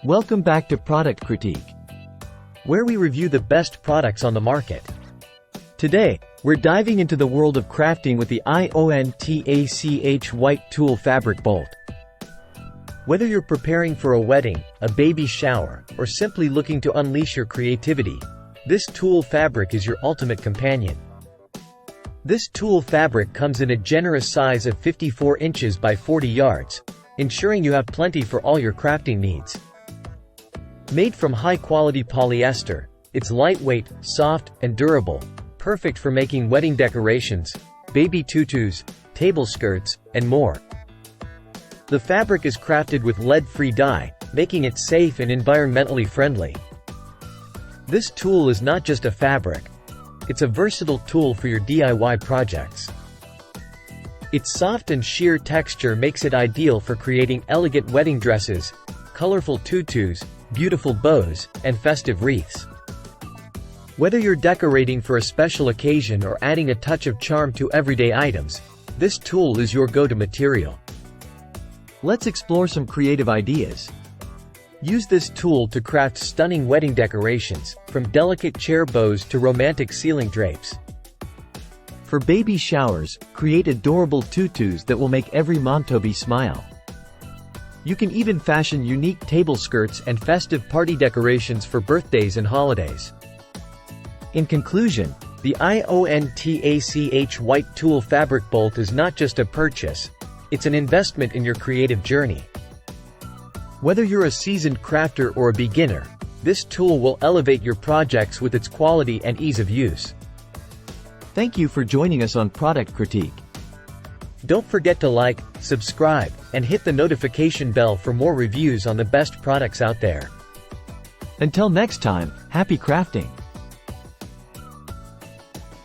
Welcome back to Product Critique, where we review the best products on the market. Today, we're diving into the world of crafting with the IONTACH White Tulle Fabric Bolt. Whether you're preparing for a wedding, a baby shower, or simply looking to unleash your creativity, this tulle fabric is your ultimate companion. This tulle fabric comes in a generous size of 54 inches by 40 yards, ensuring you have plenty for all your crafting needs. Made from high-quality polyester, it's lightweight, soft, and durable, perfect for making wedding decorations, baby tutus, table skirts, and more. The fabric is crafted with lead-free dye, making it safe and environmentally friendly. This tulle is not just a fabric. It's a versatile tool for your DIY projects. Its soft and sheer texture makes it ideal for creating elegant wedding dresses, colorful tutus, beautiful bows, and festive wreaths. Whether you're decorating for a special occasion or adding a touch of charm to everyday items, this tulle is your go-to material. let's explore some creative ideas. Use this tulle to craft stunning wedding decorations, from delicate chair bows to romantic ceiling drapes. For baby showers, create adorable tutus that will make every Montobi smile. You can even fashion unique table skirts and festive party decorations for birthdays and holidays. In conclusion, the IONTACH White Tulle Fabric Bolt is not just a purchase, it's an investment in your creative journey. Whether you're a seasoned crafter or a beginner, this tool will elevate your projects with its quality and ease of use. Thank you for joining us on Product Critique. Don't forget to like, subscribe, and hit the notification bell for more reviews on the best products out there. Until next time, happy crafting!